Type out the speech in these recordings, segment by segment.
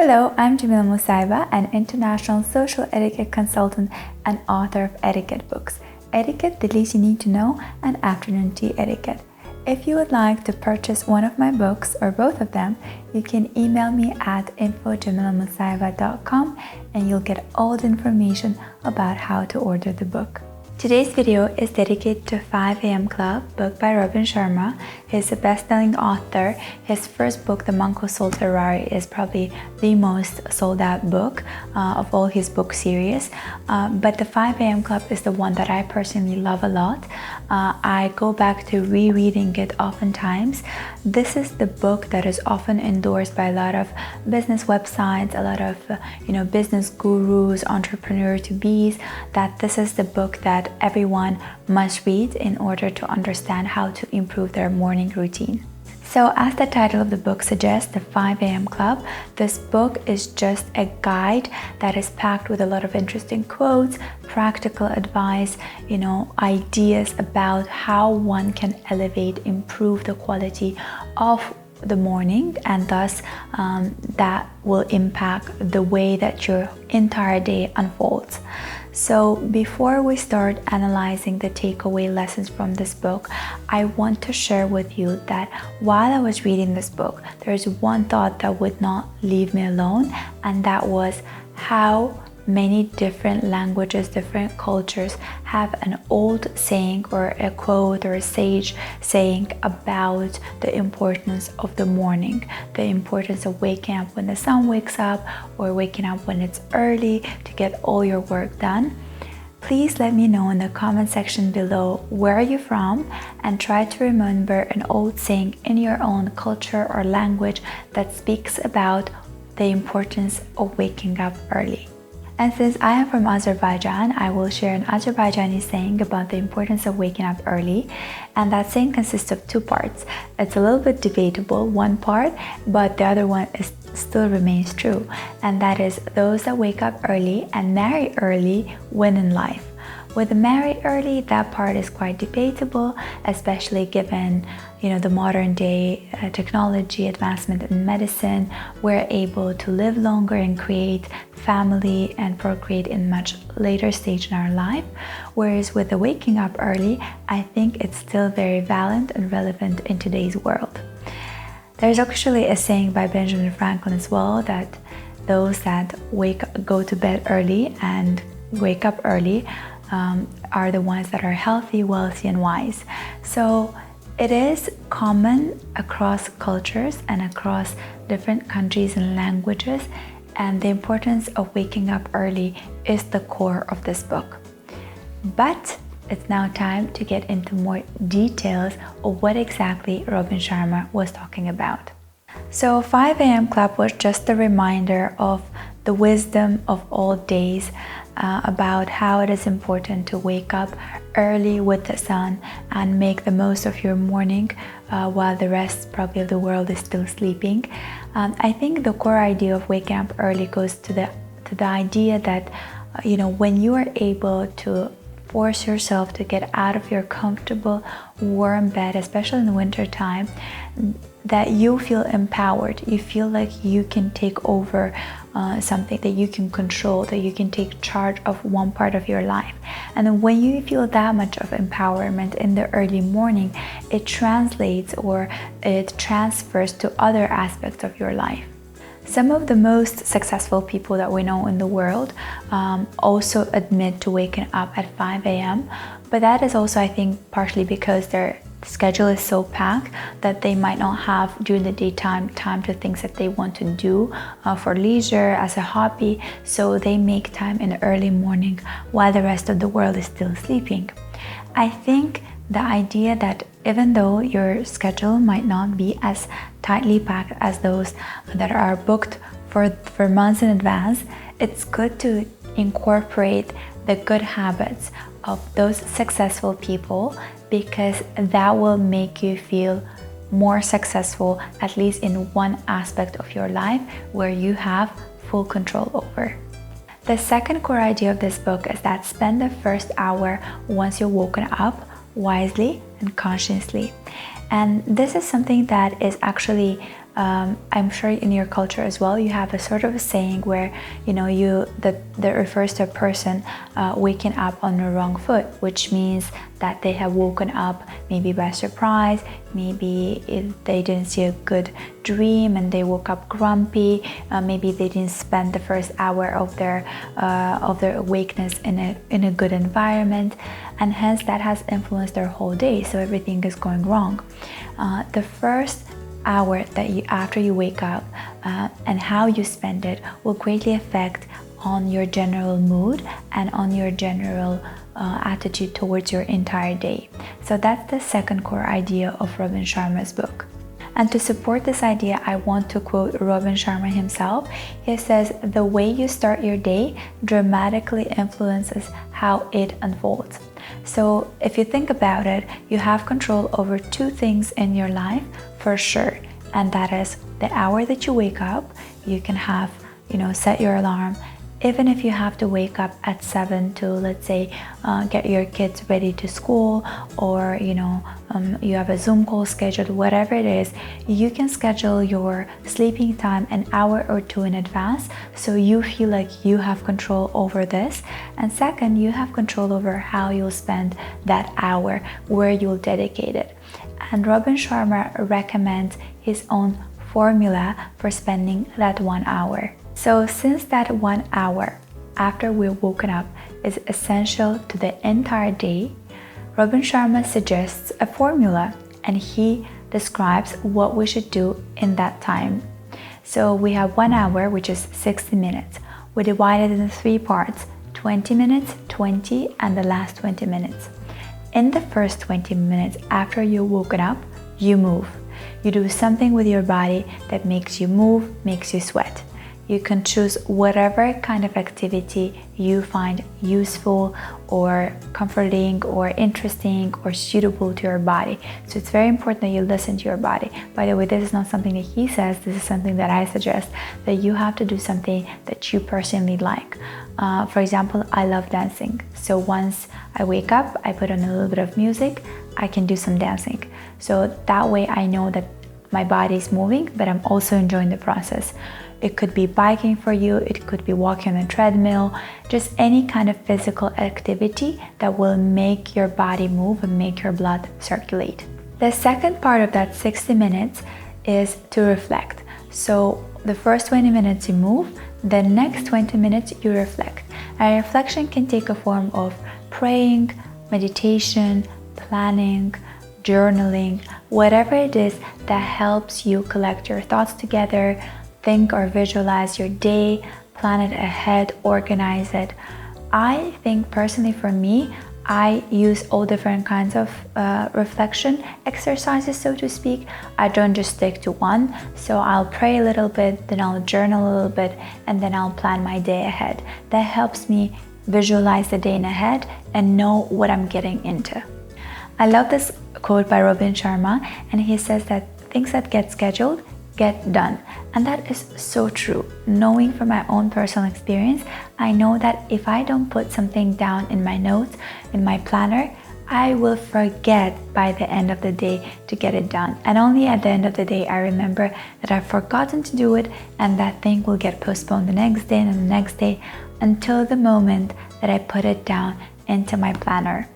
Hello, I'm Jamila Musayeva, an international social etiquette consultant and author of etiquette books, Etiquette, the Least You Need to Know, and Afternoon Tea Etiquette. If you would like to purchase one of my books or both of them, you can email me at info@jamilamusayeva.com and you'll get all the information about how to order the book. Today's video is dedicated to 5 a.m. Club, book by Robin Sharma. He's a best-selling author. His first book, The Monk Who Sold Ferrari, is probably the most sold-out book of all his book series. But the 5 a.m. Club is the one that I personally love a lot. I go back to rereading it oftentimes. This is the book that is often endorsed by a lot of business websites, a lot of business gurus, entrepreneur-to-bees, that this is the book that everyone must read in order to understand how to improve their morning routine. So as the title of the book suggests, the 5 a.m. Club, this book is just a guide that is packed with a lot of interesting quotes, practical advice, ideas about how one can elevate, improve the quality of the morning, and thus that will impact the way that your entire day unfolds. So before we start analyzing the takeaway lessons from this book, I want to share with you that while I was reading this book, there's one thought that would not leave me alone, and that was how many different languages, different cultures have an old saying or a quote or a sage saying about the importance of the morning, the importance of waking up when the sun wakes up or waking up when it's early to get all your work done. Please let me know in the comment section below where are you from, and try to remember an old saying in your own culture or language that speaks about the importance of waking up early. And since I am from Azerbaijan, I will share an Azerbaijani saying about the importance of waking up early. And that saying consists of two parts. It's a little bit debatable, one part, but the other one still remains true. And that is, those that wake up early and marry early win in life. With marry early, that part is quite debatable, especially given the modern day technology advancement in medicine. We're able to live longer and create family and procreate in much later stage in our life. Whereas with the waking up early, I think it's still very valid and relevant in today's world. There's actually a saying by Benjamin Franklin as well, that those that go to bed early and wake up early are the ones that are healthy, wealthy, and wise. So it is common across cultures and across different countries and languages, and the importance of waking up early is the core of this book. But it's now time to get into more details of what exactly Robin Sharma was talking about. So 5 a.m. Club was just a reminder of the wisdom of old days, about how it is important to wake up early with the sun and make the most of your morning while the rest probably of the world is still sleeping. I think the core idea of waking up early goes to the idea that when you are able to force yourself to get out of your comfortable warm bed, especially in the winter time, that you feel empowered. You feel like you can take over something, that you can control, that you can take charge of one part of your life. And then when you feel that much of empowerment in the early morning, it translates or it transfers to other aspects of your life. Some of the most successful people that we know in the world also admit to waking up at 5 a.m. But that is also, I think, partially because their schedule is so packed that they might not have during the daytime time to things that they want to do for leisure, as a hobby. So they make time in the early morning while the rest of the world is still sleeping. I think the idea that even though your schedule might not be as tightly packed as those that are booked for months in advance, it's good to incorporate the good habits of those successful people, because that will make you feel more successful, at least in one aspect of your life where you have full control over. The second core idea of this book is that spend the first hour once you're woken up wisely and consciously. And this is something that is actually I'm sure in your culture as well, you have a sort of a saying where, that refers to a person waking up on the wrong foot, which means that they have woken up maybe by surprise, maybe they didn't see a good dream and they woke up grumpy, maybe they didn't spend the first hour of their awakeness in a good environment, and hence that has influenced their whole day, so everything is going wrong. The first hour after you wake up and how you spend it will greatly affect on your general mood and on your general attitude towards your entire day. So that's the second core idea of Robin Sharma's book. And to support this idea, I want to quote Robin Sharma himself. He says, "The way you start your day dramatically influences how it unfolds." So if you think about it, you have control over two things in your life for sure, and that is the hour that you wake up. You can have, set your alarm. Even if you have to wake up at 7 to, let's say, get your kids ready to school, or you have a Zoom call scheduled, whatever it is, you can schedule your sleeping time an hour or two in advance, so you feel like you have control over this. And second, you have control over how you'll spend that hour, where you'll dedicate it. And Robin Sharma recommends his own formula for spending that 1 hour. So since that 1 hour after we've woken up is essential to the entire day, Robin Sharma suggests a formula, and he describes what we should do in that time. So we have 1 hour, which is 60 minutes. We divide it into 3 parts, 20 minutes, 20, and the last 20 minutes. In the first 20 minutes after you've woken up, you move. You do something with your body that makes you move, makes you sweat. You can choose whatever kind of activity you find useful or comforting or interesting or suitable to your body. So it's very important that you listen to your body. By the way, this is not something that he says, this is something that I suggest, that you have to do something that you personally like. For example, I love dancing. So once I wake up, I put on a little bit of music, I can do some dancing. So that way I know that my body is moving, but I'm also enjoying the process. It could be biking for you, it could be walking on a treadmill, just any kind of physical activity that will make your body move and make your blood circulate. The second part of that 60 minutes is to reflect. So the first 20 minutes you move, the next 20 minutes you reflect. And reflection can take a form of praying, meditation, planning, journaling, whatever it is that helps you collect your thoughts together, think or visualize your day, plan it ahead, organize it. I think personally for me, I use all different kinds of reflection exercises, so to speak. I don't just stick to one. So I'll pray a little bit, then I'll journal a little bit, and then I'll plan my day ahead. That helps me visualize the day in ahead and know what I'm getting into. I love this quote by Robin Sharma, and he says that things that get scheduled get done. And that is so true. Knowing from my own personal experience, I know that if I don't put something down in my notes, in my planner, I will forget by the end of the day to get it done. And only at the end of the day, I remember that I've forgotten to do it, and that thing will get postponed the next day and the next day until the moment that I put it down into my planner.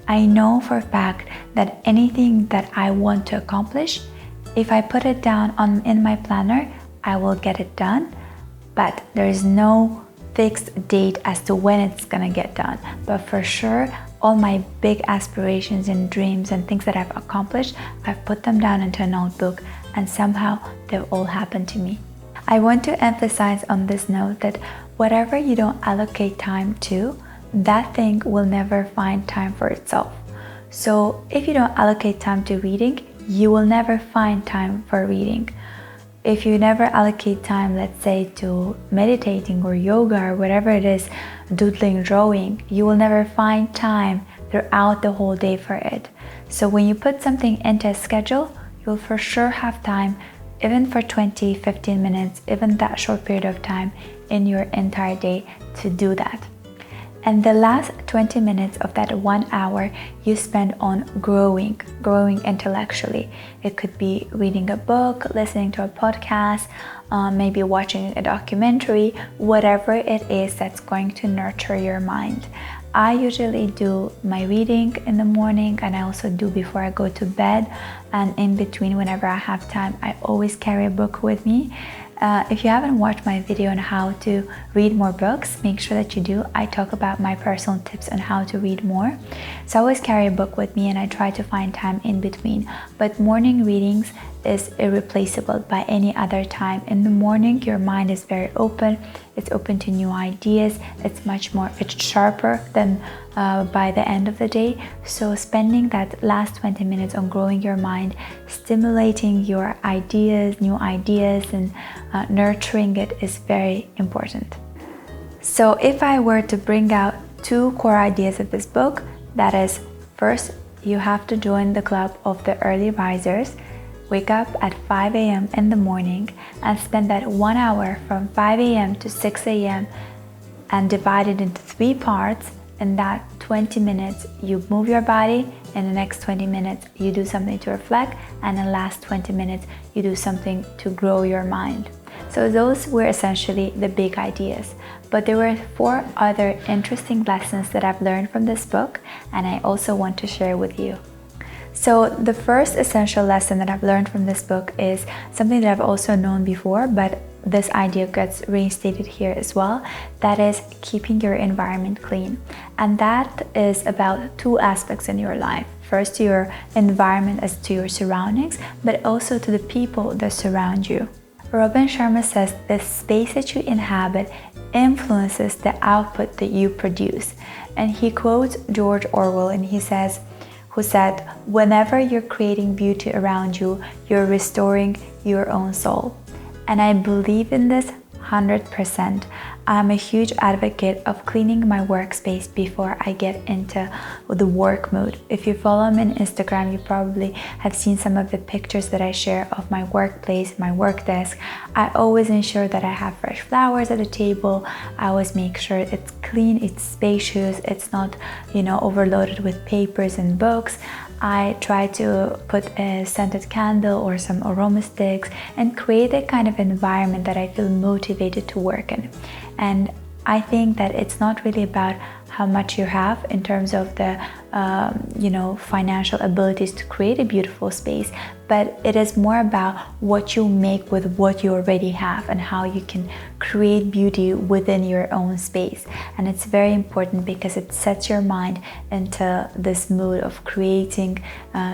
I know for a fact that anything that I want to accomplish, if I put it down in my planner, I will get it done, but there is no fixed date as to when it's gonna get done. But for sure, all my big aspirations and dreams and things that I've accomplished, I've put them down into a notebook, and somehow they've all happened to me. I want to emphasize on this note that whatever you don't allocate time to, that thing will never find time for itself. So if you don't allocate time to reading, you will never find time for reading. If you never allocate time, let's say, to meditating or yoga or whatever it is, doodling, drawing, you will never find time throughout the whole day for it. So when you put something into a schedule, you'll for sure have time, even for 20, 15 minutes, even that short period of time in your entire day to do that. And the last 20 minutes of that 1 hour you spend on growing intellectually. It could be reading a book, listening to a podcast, maybe watching a documentary, whatever it is that's going to nurture your mind. I usually do my reading in the morning, and I also do before I go to bed, and in between, whenever I have time, I always carry a book with me. If you haven't watched my video on how to read more books, make sure that you do. I talk about my personal tips on how to read more. So I always carry a book with me, and I try to find time in between. But morning readings is irreplaceable by any other time. In the morning, your mind is very open. It's open to new ideas. It's sharper than by the end of the day. So spending that last 20 minutes on growing your mind, stimulating your ideas, new ideas, and nurturing it is very important. So if I were to bring out 2 core ideas of this book, that is, first, you have to join the club of the early risers. Wake up at 5 a.m. in the morning and spend that 1 hour from 5 a.m. to 6 a.m. and divide it into 3 parts. In that 20 minutes, you move your body. In the next 20 minutes, you do something to reflect. And in the last 20 minutes, you do something to grow your mind. So those were essentially the big ideas. But there were 4 other interesting lessons that I've learned from this book, and I also want to share with you. So the first essential lesson that I've learned from this book is something that I've also known before, but this idea gets reinstated here as well. That is keeping your environment clean. And that is about 2 aspects in your life. First, your environment as to your surroundings, but also to the people that surround you. Robin Sharma says the space that you inhabit influences the output that you produce. And he quotes George Orwell, and he says, who said, whenever you're creating beauty around you, you're restoring your own soul. And I believe in this 100%. I'm a huge advocate of cleaning my workspace before I get into the work mode. If you follow me on Instagram, you probably have seen some of the pictures that I share of my workplace, my work desk. I always ensure that I have fresh flowers at the table. I always make sure it's clean, it's spacious, it's not, overloaded with papers and books. I try to put a scented candle or some aroma sticks and create a kind of environment that I feel motivated to work in. And I think that it's not really about how much you have in terms of the financial abilities to create a beautiful space, but it is more about what you make with what you already have and how you can create beauty within your own space. And it's very important because it sets your mind into this mood of creating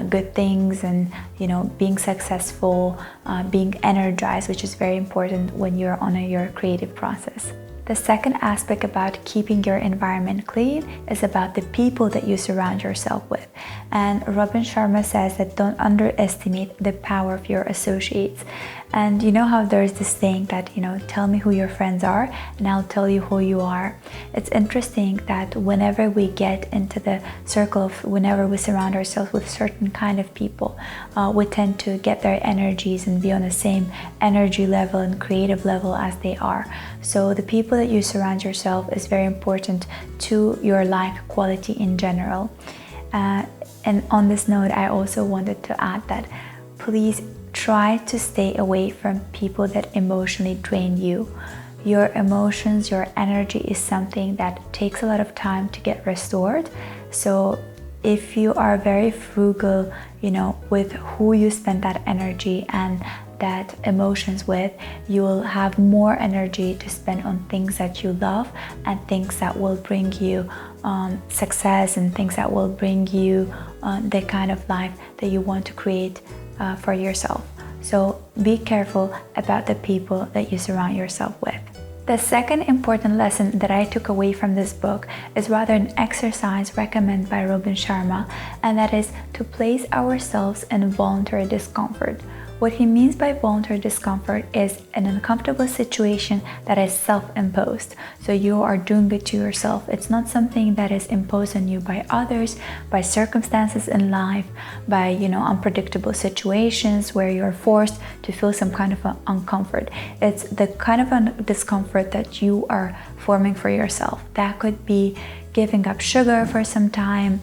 good things and being successful, being energized, which is very important when you're on your creative process. The second aspect about keeping your environment clean is about the people that you surround yourself with. And Robin Sharma says that don't underestimate the power of your associates. And you know how there's this saying that, tell me who your friends are and I'll tell you who you are. It's interesting that whenever we get into the circle of, whenever we surround ourselves with certain kind of people, we tend to get their energies and be on the same energy level and creative level as they are. So the people that you surround yourself is very important to your life quality in general. And on this note, I also wanted to add that please try to stay away from people that emotionally drain you. Your emotions, your energy is something that takes a lot of time to get restored. So if you are very frugal, with who you spend that energy and that emotions with, you will have more energy to spend on things that you love and things that will bring you success and things that will bring you the kind of life that you want to create for yourself. So be careful about the people that you surround yourself with. The second important lesson that I took away from this book is rather an exercise recommended by Robin Sharma, and that is to place ourselves in voluntary discomfort. What he means by voluntary discomfort is an uncomfortable situation that is self-imposed. So you are doing it to yourself. It's not something that is imposed on you by others, by circumstances in life, by unpredictable situations where you're forced to feel some kind of uncomfort. It's the kind of discomfort that you are forming for yourself. That could be giving up sugar for some time,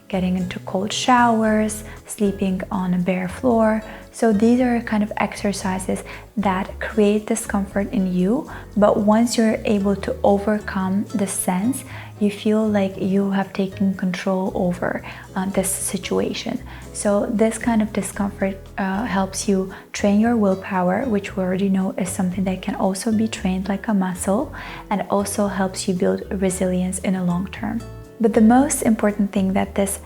getting into cold showers, sleeping on a bare floor. So these are kind of exercises that create discomfort in you, but once you're able to overcome the sense, you feel like you have taken control over this situation. So this kind of discomfort helps you train your willpower, which we already know is something that can also be trained like a muscle, and also helps you build resilience in a long term. But the most important thing that this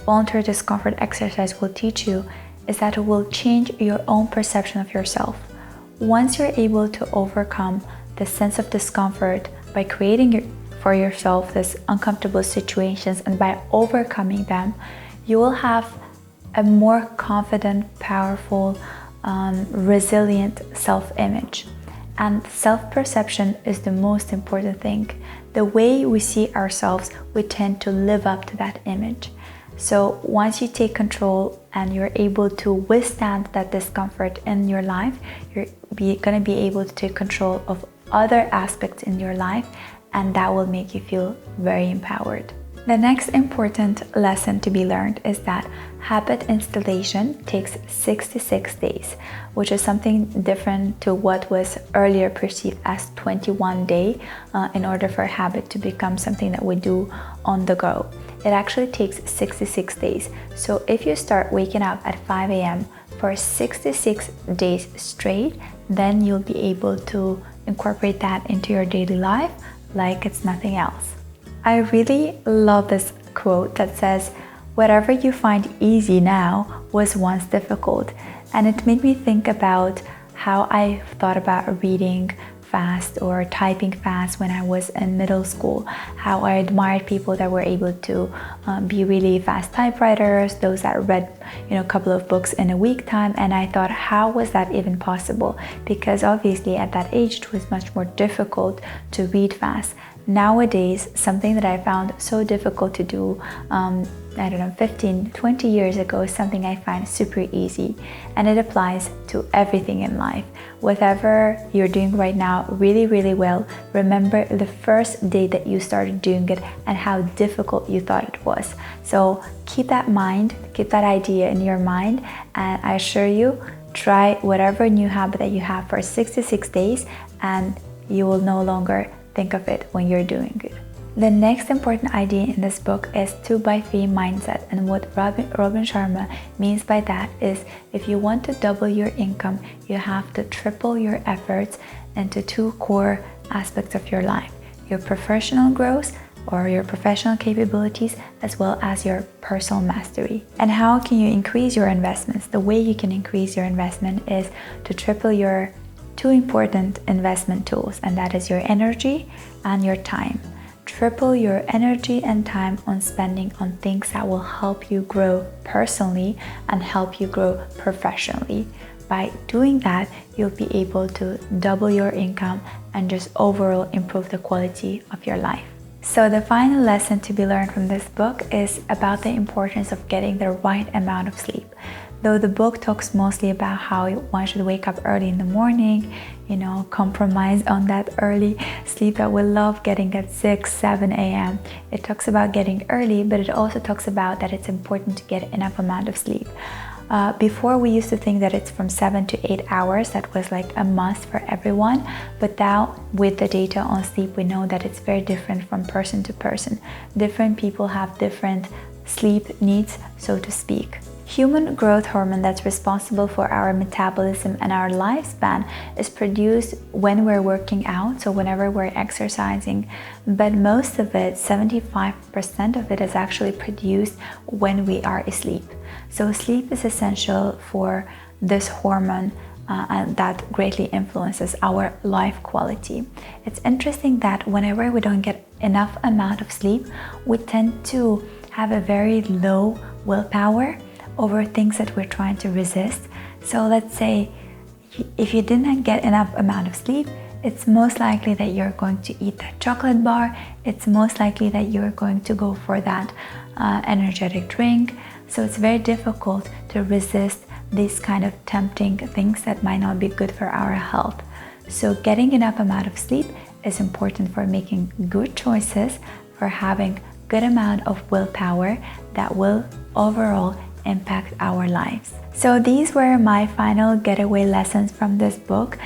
voluntary discomfort exercise will teach you is that it will change your own perception of yourself. Once you're able to overcome the sense of discomfort by creating for yourself these uncomfortable situations, and by overcoming them, you will have a more confident, powerful, resilient self-image. And self-perception is the most important thing. The way we see ourselves, we tend to live up to that image. So once you take control and you're able to withstand that discomfort in your life, you're going to be able to take control of other aspects in your life, and that will make you feel very empowered. The next important lesson to be learned is that habit installation takes 66 days, which is something different to what was earlier perceived as 21 days in order for a habit to become something that we do on the go. It actually takes 66 days. So if you start waking up at 5 a.m. for 66 days straight, then you'll be able to incorporate that into your daily life like it's nothing else. I really love this quote that says, "Whatever you find easy now was once difficult." And it made me think about how I thought about reading fast or typing fast when I was in middle school, how I admired people that were able to be really fast typewriters, those that read a couple of books in a week time, and I thought, how was that even possible? Because obviously at that age it was much more difficult to read fast. Nowadays, something that I found so difficult to do 15, 20 years ago is something I find super easy, and it applies to everything in life. Whatever you're doing right now really, really well, remember the first day that you started doing it and how difficult you thought it was. So keep that idea in your mind, and I assure you, try whatever new habit that you have for 66 days and you will no longer think of it when you're doing it. The next important idea in this book is 2x3 mindset, and what Robin Sharma means by that is if you want to double your income, you have to triple your efforts into two core aspects of your life: your professional growth or your professional capabilities, as well as your personal mastery. And how can you increase your investments? The way you can increase your investment is to triple your two important investment tools, and that is your energy and your time. Triple your energy and time on spending on things that will help you grow personally and help you grow professionally. By doing that, you'll be able to double your income and just overall improve the quality of your life. So the final lesson to be learned from this book is about the importance of getting the right amount of sleep. Though the book talks mostly about how one should wake up early in the morning, compromise on that early sleep that we love getting at 6, 7 a.m. It talks about getting early, but it also talks about that it's important to get enough amount of sleep. Before we used to think that it's from 7 to 8 hours, that was like a must for everyone, but now with the data on sleep, we know that it's very different from person to person. Different people have different sleep needs, so to speak. Human growth hormone that's responsible for our metabolism and our lifespan is produced when we're working out, so whenever we're exercising, but most of it, 75% of it, is actually produced when we are asleep. So sleep is essential for this hormone and that greatly influences our life quality. It's interesting that whenever we don't get enough amount of sleep, we tend to have a very low willpower over things that we're trying to resist. So let's say if you didn't get enough amount of sleep, it's most likely that you're going to eat that chocolate bar. It's most likely that you're going to go for that energetic drink. So it's very difficult to resist these kind of tempting things that might not be good for our health. So getting enough amount of sleep is important for making good choices, for having good amount of willpower that will overall impact our lives. So these were my final getaway lessons from this book.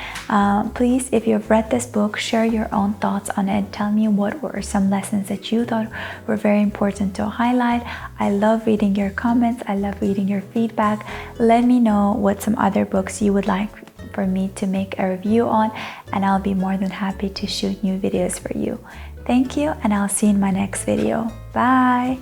Please, if you've read this book, share your own thoughts on it. Tell me what were some lessons that you thought were very important to highlight. I love reading your comments. I love reading your feedback. Let me know what some other books you would like for me to make a review on, and I'll be more than happy to shoot new videos for you. Thank you, and I'll see you in my next video. Bye!